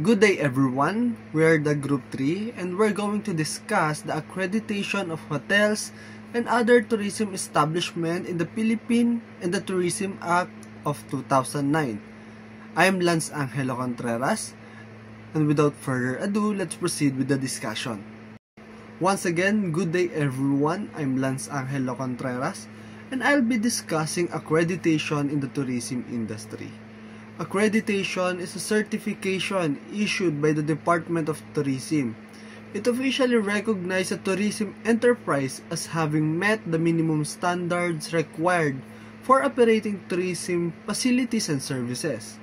Good day everyone, we're the Group 3 and we're going to discuss the accreditation of hotels and other tourism establishments in the Philippines and the Tourism Act of 2009. I am Lance Angelo Contreras, and without further ado, let's proceed with the discussion. Once again, good day everyone, I'm Lance Angelo Contreras and I'll be discussing accreditation in the tourism industry. Accreditation is a certification issued by the Department of Tourism. It officially recognizes a tourism enterprise as having met the minimum standards required for operating tourism facilities and services.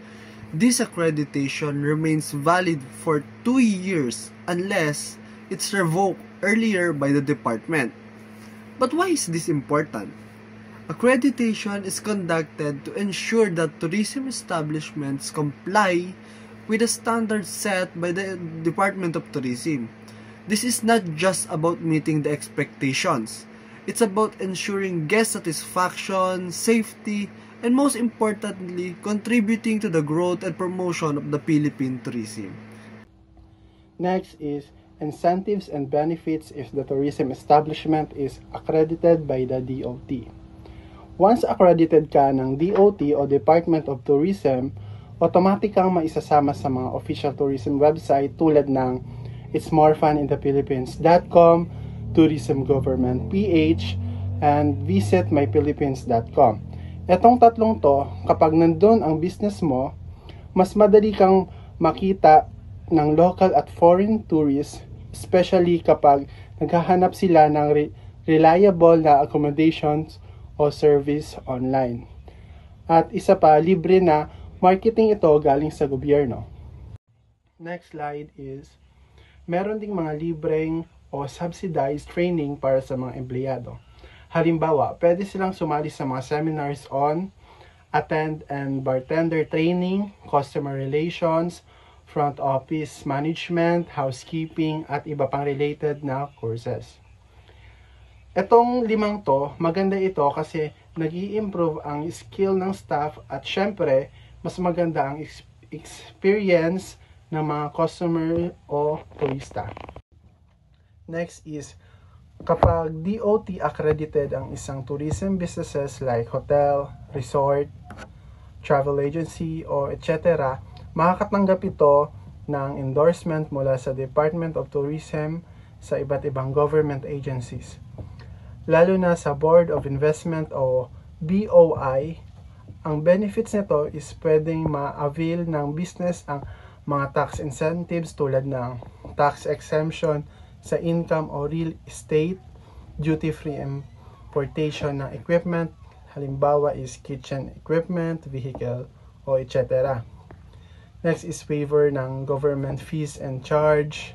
This accreditation remains valid for 2 years unless it's revoked earlier by the department. But why is this important? Accreditation is conducted to ensure that tourism establishments comply with the standards set by the Department of Tourism. This is not just about meeting the expectations. It's about ensuring guest satisfaction, safety, and most importantly, contributing to the growth and promotion of the Philippine tourism. Next is incentives and benefits if the tourism establishment is accredited by the DOT. Once accredited ka ng DOT o Department of Tourism, automatic kang maisasama sa mga official tourism website tulad ng itsmorefuninthephilippines.com, Tourism Government PH, and visitmyphilippines.com. Etong tatlong to, kapag nandun ang business mo, mas madali kang makita ng local at foreign tourists, especially kapag naghahanap sila ng reliable na accommodations o service online. At isa pa, libre na marketing ito galing sa gobyerno. Next slide is, meron ding mga libreng o subsidized training para sa mga empleyado. Halimbawa, pwede silang sumali sa mga seminars on attend and bartender training, customer relations, front office management, housekeeping, at iba pang related na courses. Etong limang to, maganda ito kasi nag-i-improve ang skill ng staff at syempre, mas maganda ang experience ng mga customer o turista. Next is, kapag DOT accredited ang isang tourism businesses like hotel, resort, travel agency, o etc., makakatanggap ito ng endorsement mula sa Department of Tourism sa iba't ibang government agencies. Lalo na sa Board of Investment o BOI, ang benefits nito is pwedeng ma-avail ng business ang mga tax incentives tulad ng tax exemption sa income o real estate, duty-free importation ng equipment, halimbawa is kitchen equipment, vehicle, o etc. Next is waiver ng government fees and charge,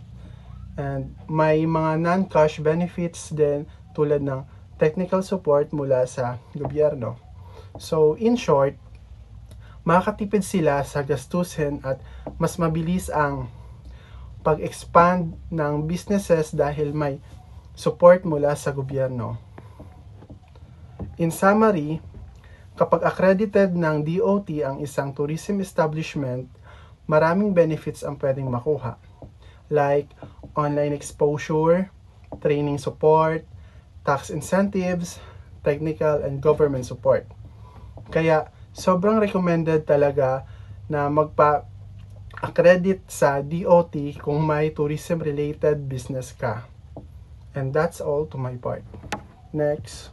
and may mga non-cash benefits din tulad ng technical support mula sa gobyerno. So, in short, makakatipid sila sa gastusin at mas mabilis ang pag-expand ng businesses dahil may support mula sa gobyerno. In summary, kapag accredited ng DOT ang isang tourism establishment, maraming benefits ang pwedeng makuha, like online exposure, training support, tax incentives, technical and government support. Kaya sobrang recommended talaga na magpa-accredit sa DOT kung may tourism-related business ka. And that's all to my part. Next.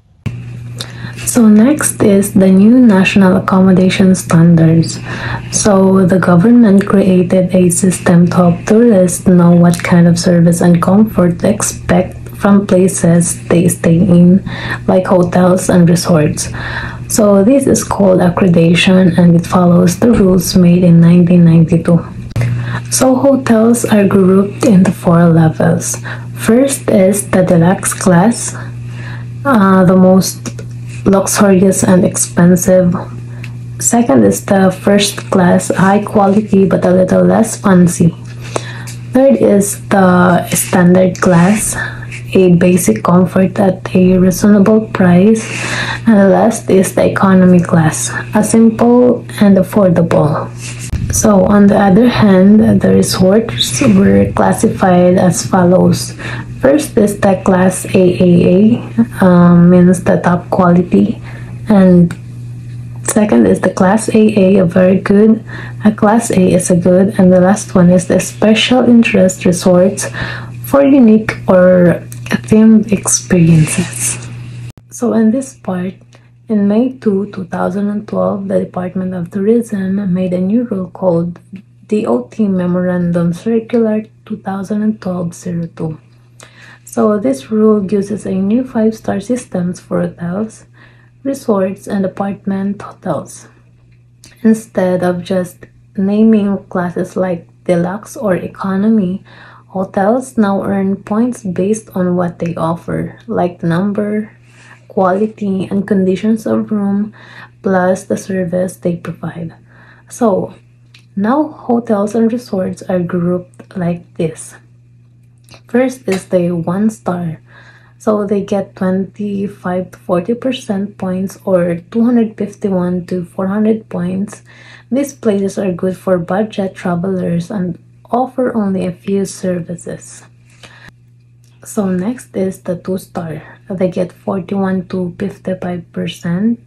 So next is the new national accommodation standards. So the government created a system to help tourists know what kind of service and comfort to expect from places they stay in, like hotels and resorts. So this is called accreditation and it follows the rules made in 1992. So hotels are grouped into 4 levels. First is the deluxe class, the most luxurious and expensive. Second is the first class, high quality but a little less fancy. Third is the standard class, a basic comfort at a reasonable price. And the last is the economy class, a simple and affordable. So, on the other hand, the resorts were classified as follows. First is the Class AAA, means the top quality, and second is the Class AA, a very good. A Class A is a good, and the last one is the Special Interest Resorts for unique or themed experiences. So, in this part, in May 2, 2012, the Department of Tourism made a new rule called DOT Memorandum Circular 2012-02. So this rule uses a new 5-star systems for hotels, resorts, and apartment hotels. Instead of just naming classes like deluxe or economy, hotels now earn points based on what they offer, like number, quality, and conditions of room, plus the service they provide. So, now hotels and resorts are grouped like this. First is the 1-star. So they get 25 to 40% points or 251 to 400 points. These places are good for budget travelers and offer only a few services. So next is the 2-star. They get 41 to 55%.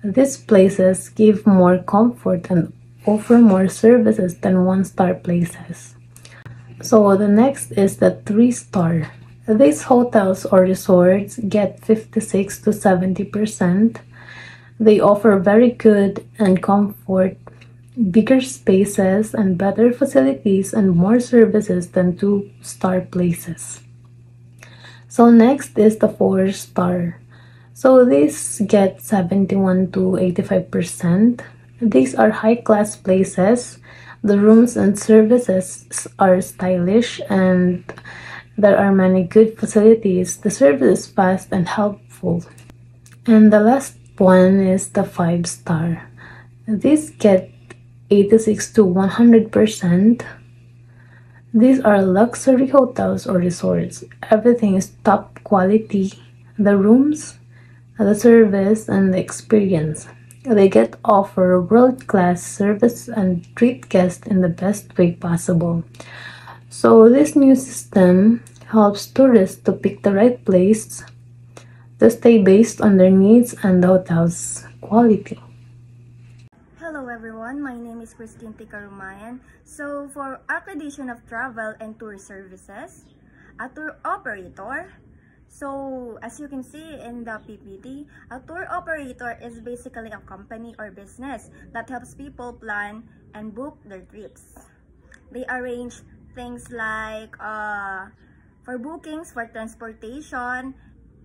These places give more comfort and offer more services than 1-star places. So the next is the 3-star. These hotels or resorts get 56 to 70%. They offer very good and comfort, bigger spaces and better facilities and more services than 2-star places. So next is the 4-star. So these get 71 to 85%. These are high-class places. The rooms and services are stylish and there are many good facilities. The service is fast and helpful. And the last one is the 5-star. These get 86 to 100%. These are luxury hotels or resorts. Everything is top quality. The rooms, the service, and the experience. They get offer world-class service and treat guests in the best way possible. So this new system helps tourists to pick the right place to stay based on their needs and the hotel's quality. Hello everyone, my name is Christine Picarumayan. So for accreditation of travel and tour services, a tour operator. So as you can see in the PPT, a tour operator is basically a company or business that helps people plan and book their trips. They arrange things like for bookings, for transportation,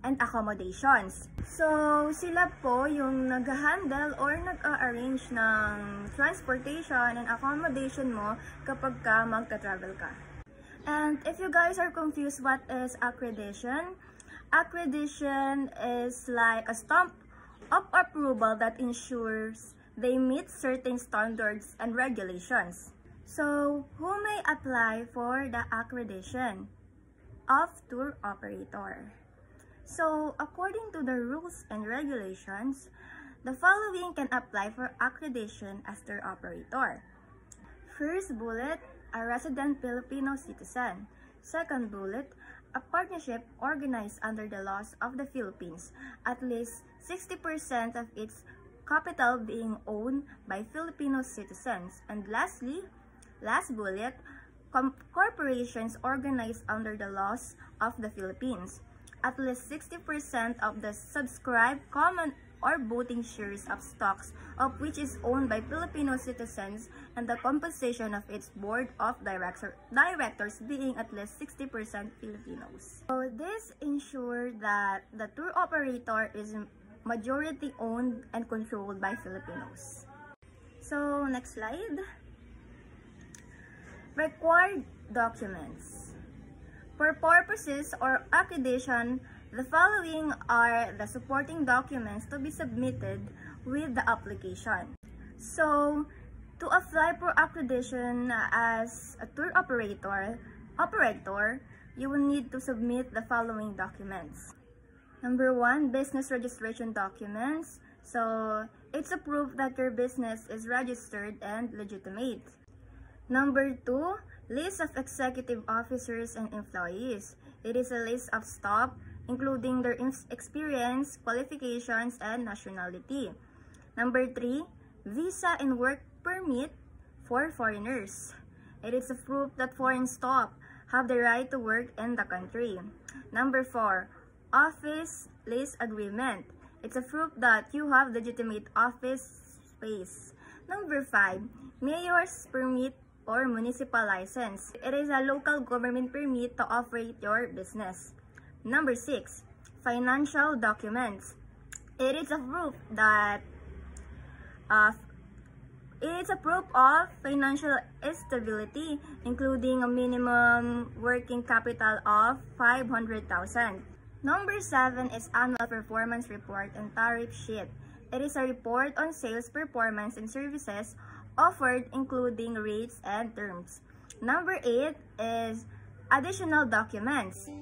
and accommodations. So, sila po yung nag-handle or nag-arrange ng transportation and accommodation mo kapag ka magta-travel ka. And if you guys are confused what is accreditation, accreditation is like a stamp of approval that ensures they meet certain standards and regulations. So, who may apply for the accreditation of tour operator? So, according to the rules and regulations, the following can apply for accreditation as tour operator. First bullet, a resident Filipino citizen. Second bullet, a partnership organized under the laws of the Philippines, at least 60% of its capital being owned by Filipino citizens. And lastly, last bullet, corporations organized under the laws of the Philippines. At least 60% of the subscribed common or voting shares of stocks of which is owned by Filipino citizens and the composition of its board of directors being at least 60% Filipinos. So this ensures that the tour operator is majority owned and controlled by Filipinos. So next slide. Required documents. For purposes or accreditation, the following are the supporting documents to be submitted with the application. So, to apply for accreditation as a tour operator, you will need to submit the following documents. Number 1, business registration documents. So, It's a proof that your business is registered and legitimate. Number 2, list of executive officers and employees. It is a list of staff, including their experience, qualifications, and nationality. Number 3, visa and work permit for foreigners. It is a proof that foreign staff have the right to work in the country. Number 4, office lease agreement. It's a proof that you have legitimate office space. Number 5, mayor's permit or municipal license. It is a local government permit to operate your business. Number 6, financial documents. It is a proof that of financial stability, including a minimum working capital of 500,000. Number 7 is annual performance report and tariff sheet. It is a report on sales performance and services offered, including rates and terms. Number 8 is additional documents.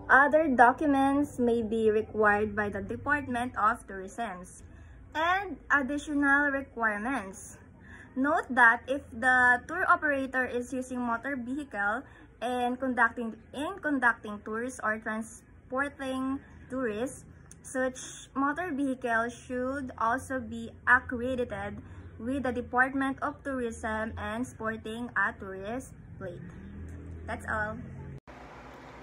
Other documents may be required by the Department of Tourism. And additional requirements. Note that if the tour operator is using motor vehicle and conducting tours or transporting tourists, such motor vehicle should also be accredited with the Department of Tourism and sporting a tourist plate. That's all.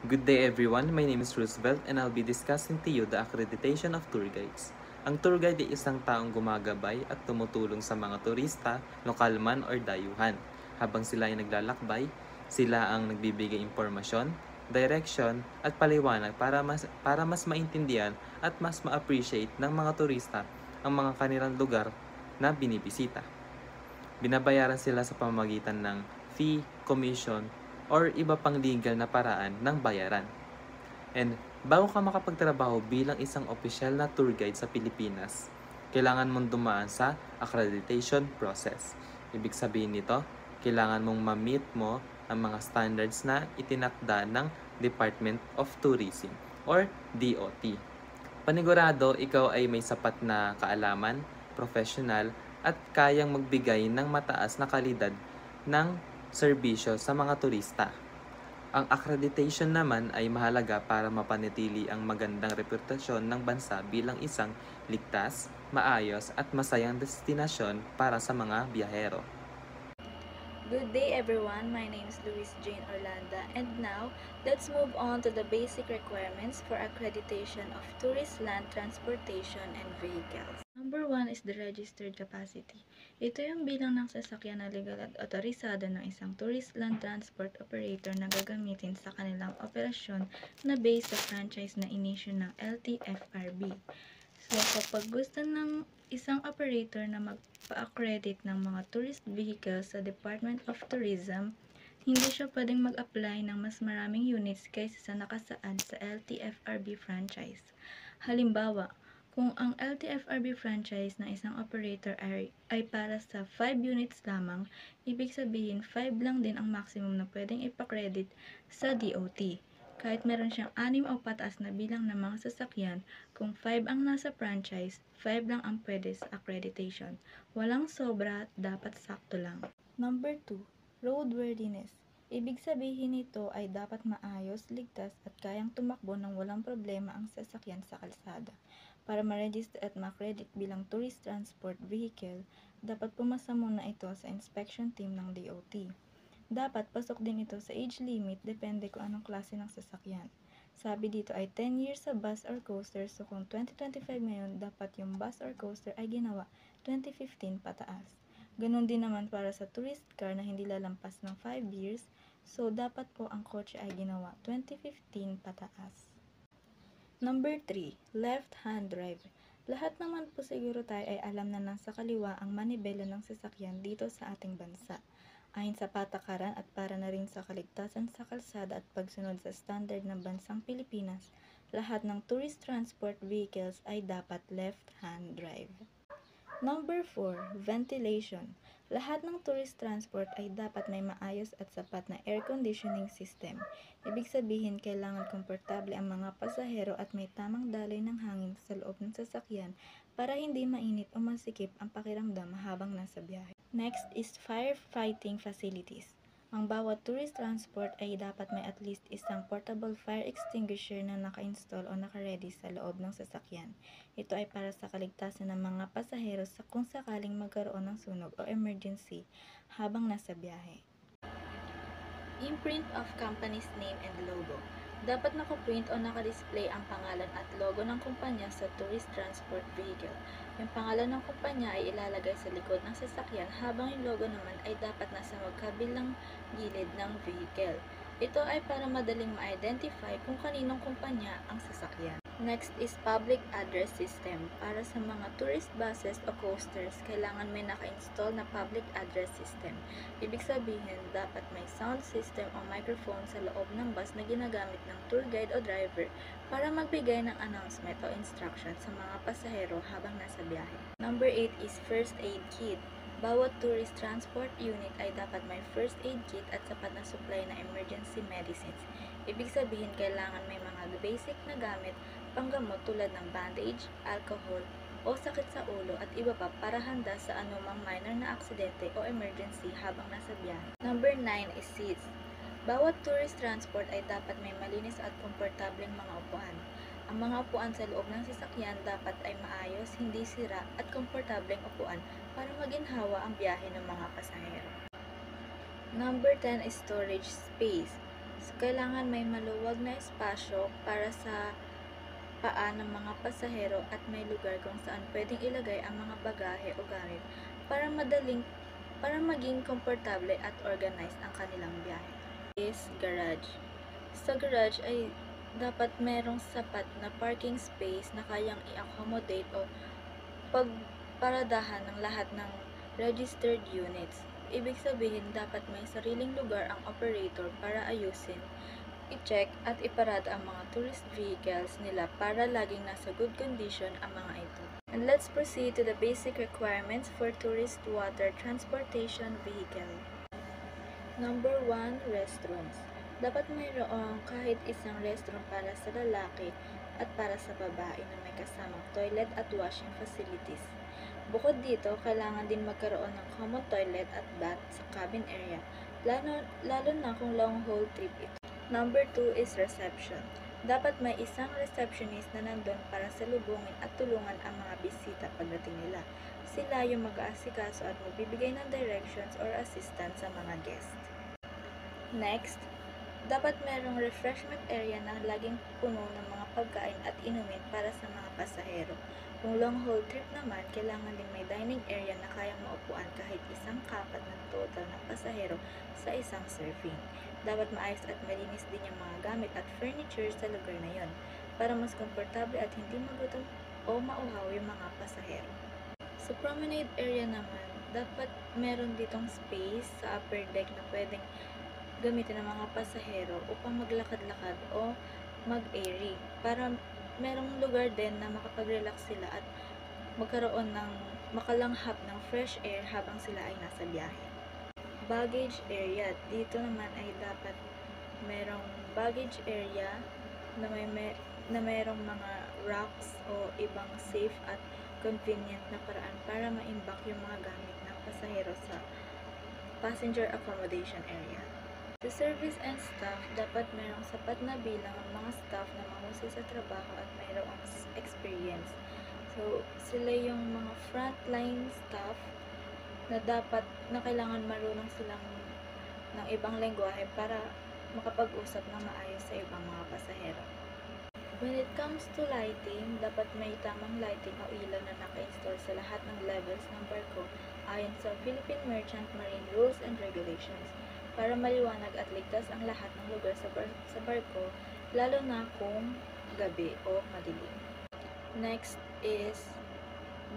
Good day everyone, my name is Roosevelt and I'll be discussing to you the accreditation of tour guides. Ang tour guide ay isang taong gumagabay at tumutulong sa mga turista, lokal man or dayuhan. Habang sila ay naglalakbay, sila ang nagbibigay impormasyon, direction at paliwanag para mas maintindihan at mas ma-appreciate ng mga turista ang mga kanilang lugar na binibisita. Binabayaran sila sa pamamagitan ng fee, commission, or iba pang legal na paraan ng bayaran. And bago ka makapagtrabaho bilang isang opisyal na tour guide sa Pilipinas, kailangan mong dumaan sa accreditation process. Ibig sabihin nito, kailangan mong ma-meet mo ang mga standards na itinakda ng Department of Tourism or DOT. Panigurado, ikaw ay may sapat na kaalaman, professional, at kayang magbigay ng mataas na kalidad ng serbisyo sa mga turista. Ang accreditation naman ay mahalaga para mapanatili ang magandang reputasyon ng bansa bilang isang ligtas, maayos at masayang destinasyon para sa mga biyahero. Good day everyone, my name is Luis Jane Orlanda and now let's move on to the basic requirements for accreditation of tourist land transportation and vehicles. Number 1 is the registered capacity. Ito yung bilang ng sasakyan na legal at otorisado ng isang tourist land transport operator na gagamitin sa kanilang operasyon na based sa franchise na inisyu ng LTFRB. So, kapag gusto ng isang operator na magpa-accredit ng mga tourist vehicles sa Department of Tourism, hindi siya pwedeng mag-apply ng mas maraming units kaysa sa nakasaad sa LTFRB franchise. Halimbawa, kung ang LTFRB franchise ng isang operator ay para sa 5 units lamang, ibig sabihin 5 lang din ang maximum na pwedeng ipakredit sa DOT. Kahit meron siyang 6 o pataas na bilang ng mga sasakyan, kung 5 ang nasa franchise, 5 lang ang pwede sa accreditation. Walang sobra, dapat sakto lang. Number 2, roadworthiness. Ibig sabihin nito ay dapat maayos, ligtas at kayang tumakbo ng walang problema ang sasakyan sa kalsada. Para ma-register at ma-credit bilang tourist transport vehicle, dapat pumasa muna ito sa inspection team ng DOT. Dapat pasok din ito sa age limit depende kung anong klase ng sasakyan. Sabi dito ay 10 years sa bus or coaster, so kung 2025 ngayon, dapat yung bus or coaster ay ginawa 2015 pataas. Ganon din naman para sa tourist car na hindi lalampas ng 5 years, so dapat po ang kotse ay ginawa 2015 pataas. Number 3, left-hand drive. Lahat naman po siguro tayo ay alam na nasa kaliwa ang manibela ng sasakyan dito sa ating bansa. Ayon sa patakaran at para na rin sa kaligtasan sa kalsada at pagsunod sa standard ng bansang Pilipinas, lahat ng tourist transport vehicles ay dapat left-hand drive. Number 4, ventilation. Lahat ng tourist transport ay dapat may maayos at sapat na air conditioning system. Ibig sabihin, kailangan komportable ang mga pasahero at may tamang daloy ng hangin sa loob ng sasakyan para hindi mainit o masikip ang pakiramdam habang nasa biyahe. Next is firefighting facilities. Ang bawat tourist transport ay dapat may at least isang portable fire extinguisher na naka-install o naka-ready sa loob ng sasakyan. Ito ay para sa kaligtasan ng mga pasahero kung sakaling magkaroon ng sunog o emergency habang nasa biyahe. Imprint of company's name and logo. Dapat nakaprint o nakadisplay ang pangalan at logo ng kumpanya sa tourist transport vehicle. Yung pangalan ng kumpanya ay ilalagay sa likod ng sasakyan habang yung logo naman ay dapat nasa magkabilang gilid ng vehicle. Ito ay para madaling ma-identify kung kaninong kumpanya ang sasakyan. Next is public address system. Para sa mga tourist buses o coasters, kailangan may naka-install na public address system. Ibig sabihin, dapat may sound system o microphone sa loob ng bus na ginagamit ng tour guide o driver para magbigay ng announcement o instruction sa mga pasahero habang nasa biyahe. Number 8 is first aid kit. Bawat tourist transport unit ay dapat may first aid kit at sapat na supply na emergency medicines. Ibig sabihin, kailangan may mga basic na gamit panggamot tulad ng bandage, alcohol, o sakit sa ulo at iba pa para handa sa anumang minor na aksidente o emergency habang nasa biyahe. Number 9 is seats. Bawat tourist transport ay dapat may malinis at komportableng mga upuan. Ang mga upuan sa loob ng sasakyan dapat ay maayos, hindi sira at komportableng upuan para maginhawa ang biyahe ng mga pasahero. Number 10 is storage space. So, kailangan may maluwag na espasyo para sa paa ng mga pasahero at may lugar kung saan pwedeng ilagay ang mga bagahe o gamit para maging komportable at organized ang kanilang biyahe. Is garage. Sa garage ay dapat merong sapat na parking space na kayang i-accommodate o pagparadahan ng lahat ng registered units. Ibig sabihin, dapat may sariling lugar ang operator para ayusin, i-check at iparada ang mga tourist vehicles nila para laging nasa good condition ang mga ito. And let's proceed to the basic requirements for tourist water transportation vehicle. Number 1, restrooms. Dapat mayroong kahit isang restroom para sa lalaki at para sa babae na may kasamang toilet at washing facilities. Bukod dito, kailangan din magkaroon ng common toilet at bath sa cabin area, lalo na kung long haul trip ito. Number 2 is reception. Dapat may isang receptionist na nandun para salubungin at tulungan ang mga bisita pagdating nila. Sila yung mag-aasikaso at magbibigay ng directions or assistance sa mga guest. Next, dapat merong refreshment area na laging puno ng mga pagkain at inumin para sa mga pasahero. Kung long haul trip naman, kailangan din may dining area na kayang maupuan kahit isang kapat ng total ng pasahero sa isang serving. Dapat maayos at malinis din yung mga gamit at furniture sa lugar na yon para mas komportable at hindi magutom o mauhaw yung mga pasahero. Sa promenade area naman, dapat meron ditong space sa upper deck na pwedeng gamitin ng mga pasahero upang maglakad-lakad o mag-airing para merong lugar din na makapag-relax sila at magkaroon ng makalanghap ng fresh air habang sila ay nasa biyahe. Baggage area. Dito naman ay dapat merong baggage area na merong mga racks o ibang safe at convenient na paraan para ma-imbak yung mga gamit ng pasahero sa passenger accommodation area. Sa service and staff, dapat mayroong sapat na bilang ang mga staff na mahusay sa trabaho at mayroong experience. So, sila yung mga frontline staff na kailangan marunong silang ng ibang lengguwahe para makapag-usap na maayos sa ibang mga pasahero. When it comes to lighting, dapat may tamang lighting o ilaw na naka-install sa lahat ng levels ng barko ayon sa Philippine Merchant Marine Rules and Regulations, para maliwanag at ligtas ang lahat ng lugar sa barko, lalo na kung gabi o madilim. Next is,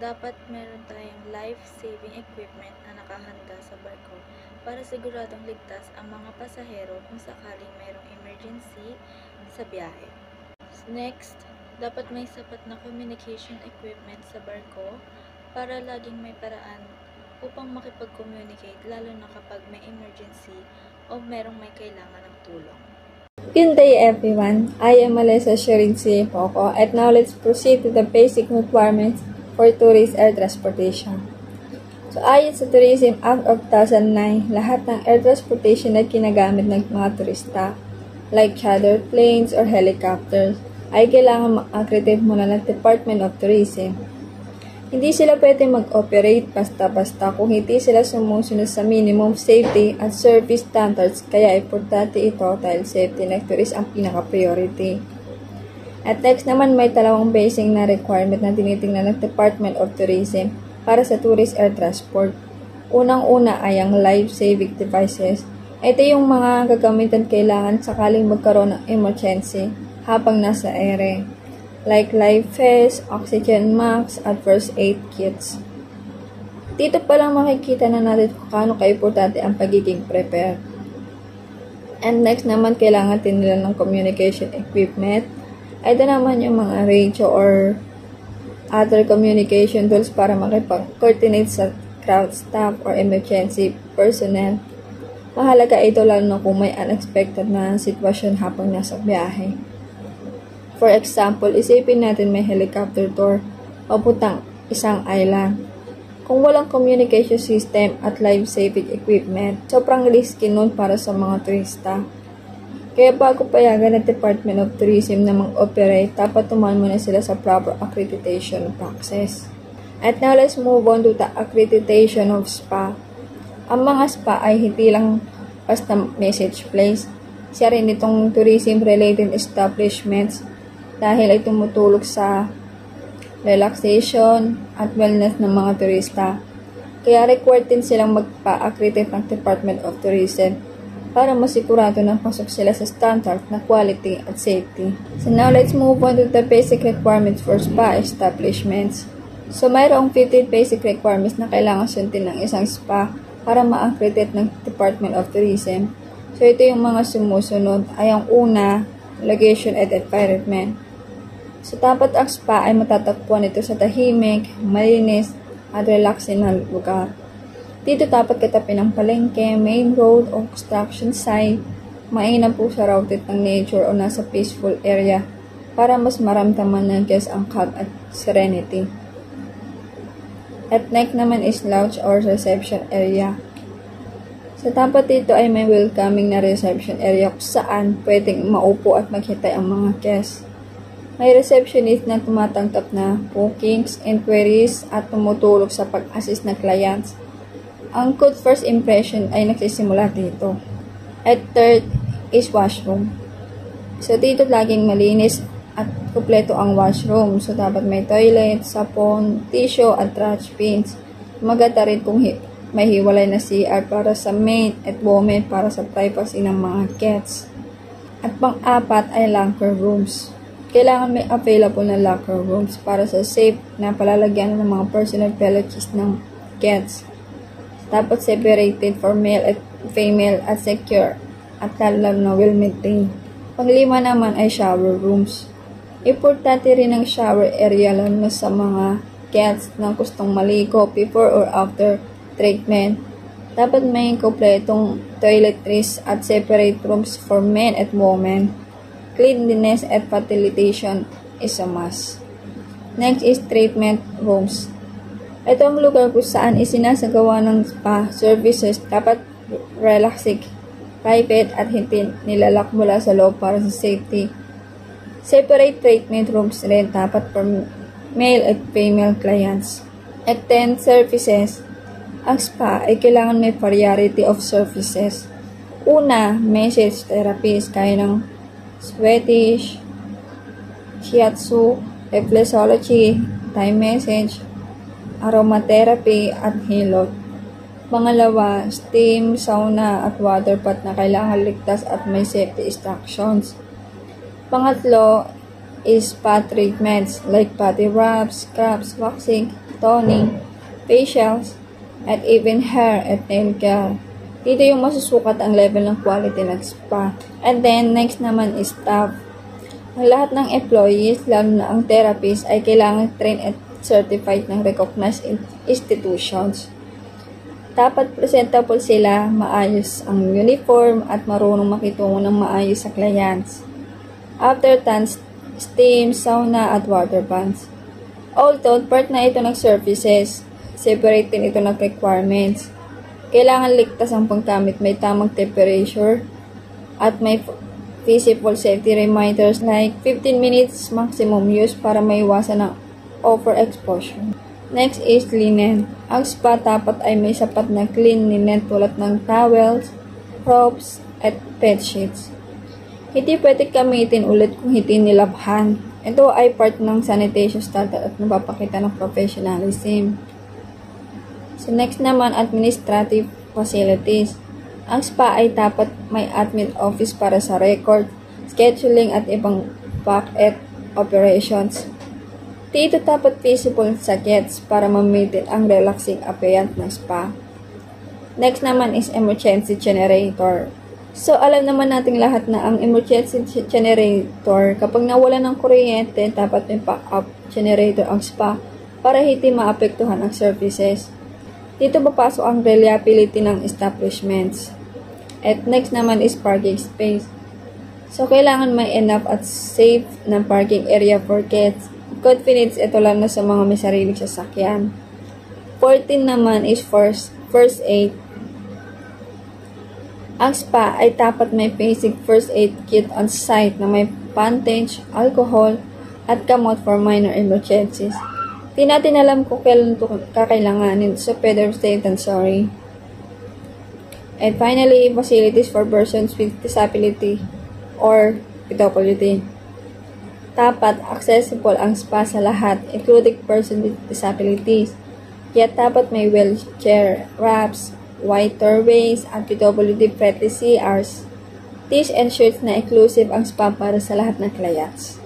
dapat meron tayong life-saving equipment na nakahanda sa barko para siguradong ligtas ang mga pasahero kung sakaling mayroong emergency sa biyahe. Next, dapat may sapat na communication equipment sa barko para laging may paraan upang makipag-communicate lalo na kapag may emergency o merong may kailangan ng tulong. Good day everyone, I am Alessa Shorinci Poco and now let's proceed to the basic requirements for tourist air transportation. So ayon sa Tourism Act of 2009, lahat ng air transportation na ginagamit ng mga turista, like charter planes or helicopters, ay kailangan ma-accredit muna ng Department of Tourism. Hindi sila pwede mag-operate basta-basta kung hindi sila sumusunod sa minimum safety at service standards, kaya importante ito dahil safety ng tourist ang pinaka-priority. At next naman may dalawang basic na requirement na tinitingnan ng Department of Tourism para sa tourist air transport. Unang-una ay ang life-saving devices. Ito yung mga gagamitan kailangan sakaling magkaroon ng emergency habang nasa ere, like life vest, oxygen mask, at first aid kits. Dito pa lang makikita na natin kung paano ka-importante ang pagiging prepared. And next naman, kailangan din nila ng communication equipment. Ito naman yung mga radio or other communication tools para makipag-coordinate sa crowd staff or emergency personnel. Mahalaga ito lalo na kung may unexpected na sitwasyon habang nasa biyahe. For example, isipin natin may helicopter tour papuntang isang island. Kung walang communication system at life-saving equipment, sobrang risky nun para sa mga turista. Kaya bago payagan ng Department of Tourism na mag-operate, dapat tumaan muna sila sa proper accreditation process. At now, let's move on to the accreditation of spa. Ang mga spa ay hindi lang basta message place. Siya rin itong tourism-related establishments dahil ay tumutulong sa relaxation at wellness ng mga turista. Kaya required din silang magpa-accredit ng Department of Tourism para masigurado na pasok sila sa standard na quality at safety. So now let's move on to the basic requirements for spa establishments. So mayroong 15 basic requirements na kailangan sundin ng isang spa para ma-accredit ng Department of Tourism. So ito yung mga sumusunod ay ang una, location and environment. So dapat ang spa ay matatagpuan ito sa tahimik, malinis at relaxing na lugar. Dito dapat katabi ng palengke, main road o construction site, mainam po sa routed ng nature o nasa peaceful area para mas maramdaman ng guest ang calm at serenity. At next naman is lounge or reception area. So dapat dito ay may welcoming na reception area kung saan pwedeng maupo at maghintay ang mga guests. May receptionist na tumatanggap na bookings, inquiries at tumutulong sa pag-assist ng clients. Ang good first impression ay nagsisimula dito. At third is washroom. So dito laging malinis at kumpleto ang washroom. So dapat may toilet, sapon, tissue at trash bins. Maganda rin kung may hiwalay na CR para sa maid at women para sa privacy ng mga guests. At pang-apat ay locker rooms. Kailangan may available na locker rooms para sa safe na palalagyan ng mga personal belongings ng guests. Dapat separated for male at female at secure at lalo na well-maintained. Panglima naman ay shower rooms. Importante rin ang shower area lalo sa mga guests na gustong maligo before or after treatment. Dapat may kompletong toiletries at separate rooms for men and women. Cleanliness and facilitation is a must. Next is treatment rooms. Ito ang lugar kung saan isinasagawa ng spa services. Dapat relaxing, private at hindi nilalak mula sa loob para sa safety. Separate treatment rooms rin dapat for male at female clients. At 10 services. Ang spa ay kailangan may variety of services. Una, massage therapist kaya ng Swedish, shiatsu, reflexology, Thai massage, aromatherapy at hilot. Pangalawa, steam, sauna at water bath na kailangan ligtas at may safety instructions. Pangatlo is spa treatments like body rubs, scrubs, waxing, toning, facials, at even hair at nail care. Dito yung masusukat ang level ng quality ng spa. And then, next naman is staff. Ang lahat ng employees, lalo na ang therapists, ay kailangan trained at certified ng recognized institutions. Dapat presentable sila, maayos ang uniform at marunong makitungo ng maayos sa clients. After tan, steam, sauna at water baths. Although part na ito ng services, separate din ito ng requirements. Kailangan ligtas ang paggamit, may tamang temperature at may visible safety reminders like 15 minutes maximum use para maiwasan ng overexposure. Next is linen. Ang spa dapat ay may sapat na clean linen tulad ng towels, props, at bed sheets. Hindi pwede gamitin ulit kung hindi nilabhan. Ito ay part ng sanitation standard at napapakita ng professionalism. So next naman, administrative facilities. Ang spa ay dapat may admin office para sa record, scheduling at ibang back-end operations. Dito dapat visible sa guests para ma-maintain ang relaxing appearance ng spa. Next naman is emergency generator. So, alam naman nating lahat na ang emergency generator, kapag nawala ng kuryente, dapat may backup generator ang spa para hindi maapektuhan ang services. Dito papasok ang reliability ng establishments. At next naman is parking space. So, kailangan may enough at safe na parking area for guests. Confidence, ito lang na sa mga may sariling sasakyan. 14 naman is first aid. Ang spa ay dapat may basic first aid kit on site na may bandage, alcohol, at gamot for minor emergencies. Di natin alam kung kailan ito kakailanganin, so better safe than sorry. And finally, facilities for persons with disability or PWD. Dapat accessible ang spa sa lahat, including persons with disabilities. Yet dapat may wheelchair ramps, wide doorways, and PWD-friendly CRs. This ensures na inclusive ang spa para sa lahat ng clients.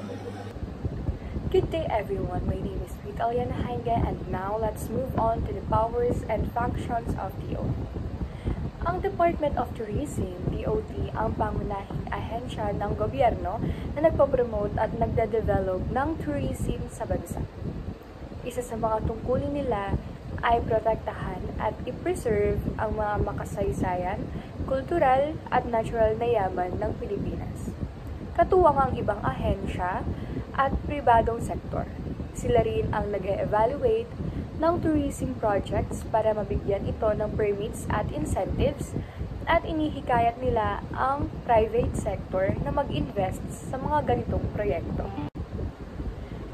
Good day everyone, my name is Aliana Heinge, and now let's move on to the powers and functions of DOT. Ang Department of Tourism, DOT, ang pangunahing ahensya ng gobyerno na nagpo-promote at nagde-develop ng tourism sa bansa. Isa sa mga tungkulin nila ay protektahan at i-preserve ang mga makasaysayan, kultural at natural na yaman ng Pilipinas. Katuwang ang ibang ahensya at pribadong sektor. Sila rin ang nag-evaluate ng tourism projects para mabigyan ito ng permits at incentives, at inihikayat nila ang private sector na mag-invest sa mga ganitong proyekto.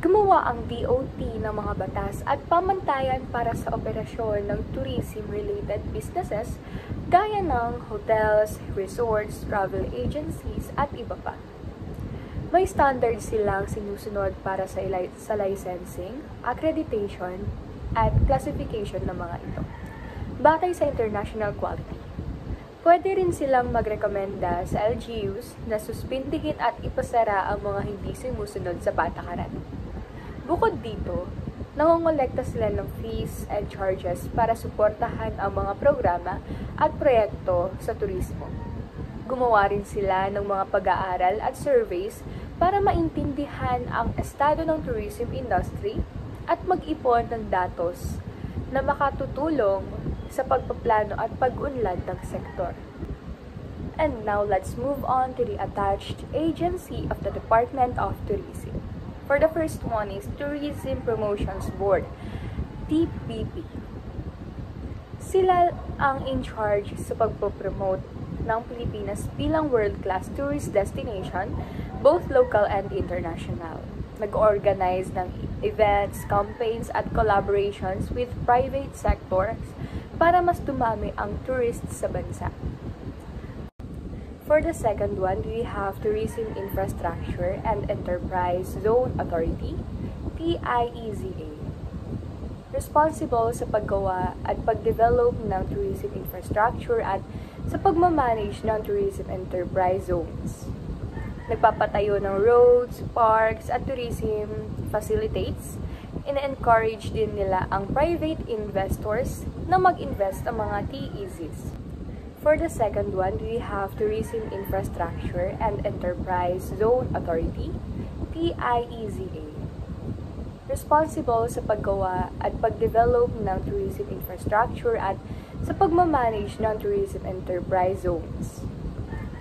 Gumawa ang DOT ng mga batas at pamantayan para sa operasyon ng tourism-related businesses gaya ng hotels, resorts, travel agencies at iba pa. May standards silang sinusunod para sa licensing, accreditation, at classification ng mga ito, batay sa international quality. Pwede rin silang magrekomenda sa LGUs na suspindihin at ipasara ang mga hindi sumusunod sa patakaran. Bukod dito, nangongolekta sila ng fees and charges para suportahan ang mga programa at proyekto sa turismo. Gumawa rin sila ng mga pag-aaral at surveys para maintindihan ang estado ng tourism industry at mag-ipon ng datos na makatutulong sa pagpaplano at pag-unlad ng sektor. And now, let's move on to the attached agency of the Department of Tourism. For the first one is Tourism Promotions Board, TPB. Sila ang in charge sa pagpopromote ng Pilipinas bilang world-class tourist destination, both local and international. Nag-organize ng events, campaigns, at collaborations with private sectors para mas dumami ang tourists sa bansa. For the second one, we have Tourism Infrastructure and Enterprise Zone Authority, TIEZA. Responsible sa paggawa at pagdevelop ng tourism infrastructure at sa pagmamanage ng tourism enterprise zones. Nagpapatayo ng roads, parks, at tourism facilitates. Ina-encourage din nila ang private investors na mag-invest ang mga TEZs. For the second one, we have Tourism Infrastructure and Enterprise Zone Authority, TIEZA. Responsible sa paggawa at pagdevelop ng tourism infrastructure at sa pagmamanage ng tourism enterprise zones.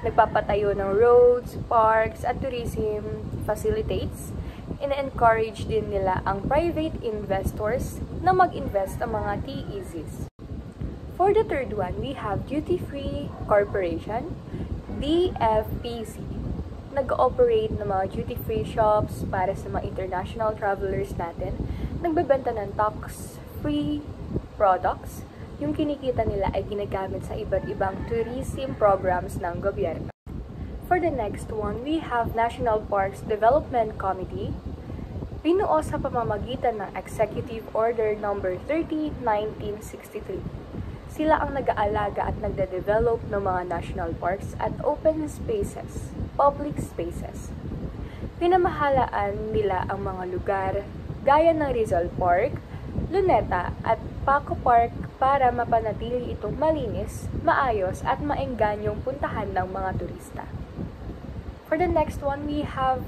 Nagpapatayo ng roads, parks, at tourism facilitates. Ina-encourage din nila ang private investors na mag-invest ng mga TEZs. For the third one, we have Duty Free Corporation, DFPC. Nag-ooperate ng mga duty-free shops para sa mga international travelers natin. Nagbebenta ng tax-free products. Yung kinikita nila ay ginagamit sa iba't ibang tourism programs ng gobyerno. For the next one, we have National Parks Development Committee. Binuo sa pamamagitan ng Executive Order No. 30/1963. Sila ang nag-aalaga at nagde-develop ng mga national parks at open spaces, public spaces. Pinamahalaan nila ang mga lugar gaya ng Rizal Park, Luneta at Paco Park para mapanatili itong malinis, maayos at maengganyong puntahan ng mga turista. For the next one, we have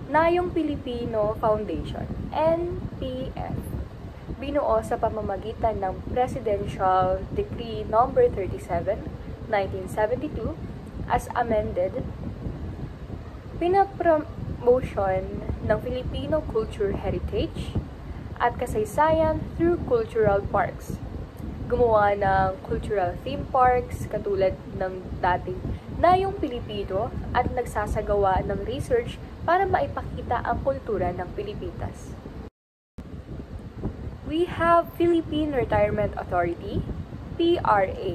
Nayong Pilipino Foundation, NPF. Binuo sa pamamagitan ng Presidential Decree No. 37, 1972 as amended. Pinapromotion ng Filipino culture heritage at kasaysayan through cultural parks. Gumawa ng cultural theme parks katulad ng dating Nayong Pilipino at nagsasagawa ng research para maipakita ang kultura ng Pilipinas. We have Philippine Retirement Authority, PRA.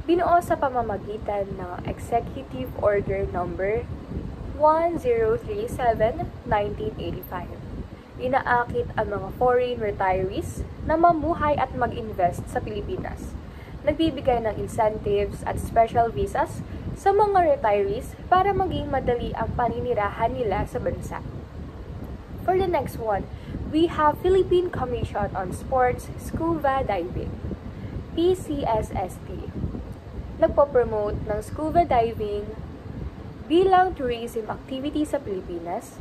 Binuo sa pamamagitan ng Executive Order No. 1037, 1985. Inaakit ang mga foreign retirees na mamuhay at mag-invest sa Pilipinas. Nagbibigay ng incentives at special visas sa mga retirees para maging madali ang paninirahan nila sa bansa. For the next one, we have Philippine Commission on Sports Scuba Diving, PCSSD. Nagpo-promote ng scuba diving bilang tourism activity sa Pilipinas.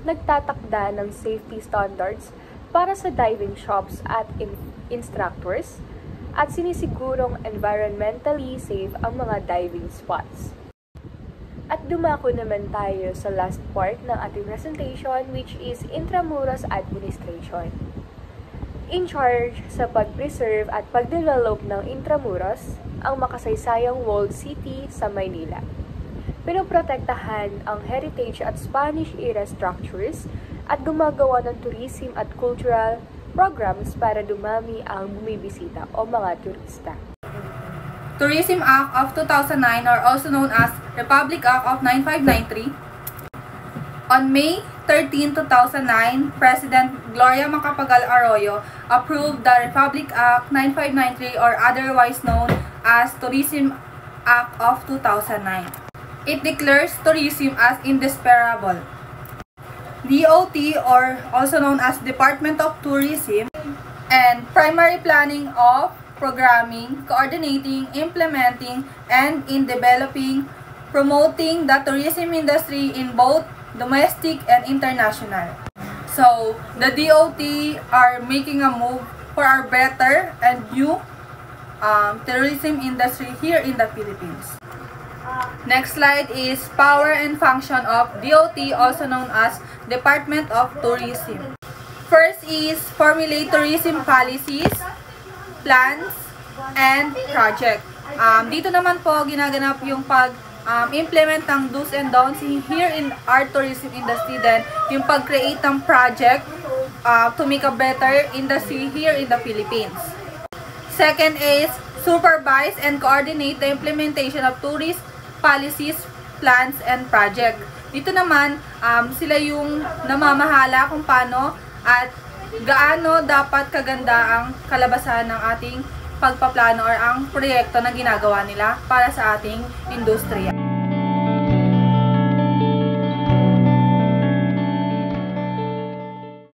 Nagtatakda ng safety standards para sa diving shops at instructors at sinisigurong environmentally safe ang mga diving spots. At dumako naman tayo sa last part ng ating presentation, which is Intramuros Administration. In charge sa pag-preserve at pag-develop ng Intramuros, ang makasaysayang walled city sa Maynila. Pinoprotektahan ang heritage at Spanish-era structures at gumagawa ng tourism at cultural programs para dumami ang bumibisita o mga turista. Tourism Act of 2009, or also known as Republic Act of 9593. On May 13, 2009, President Gloria Macapagal Arroyo approved the Republic Act 9593, or otherwise known as Tourism Act of 2009. It declares tourism as indispensable. DOT, or also known as Department of Tourism, and primary planning of programming, coordinating, implementing, and in developing, promoting the tourism industry in both domestic and international. So, the DOT are making a move for our better and new tourism industry here in the Philippines. Next slide is power and function of DOT, also known as Department of Tourism. First is formulate tourism policies, plans, and project. Dito naman po ginaganap yung pag-implement ng do's and don'ts here in our tourism industry, then yung pag-create ng project to make a better industry here in the Philippines. Second is supervise and coordinate the implementation of tourist policies, plans, and project. Dito naman, sila yung namamahala kung paano at gaano dapat kaganda ang kalabasan ng ating pagpaplano or ang proyekto na ginagawa nila para sa ating industriya.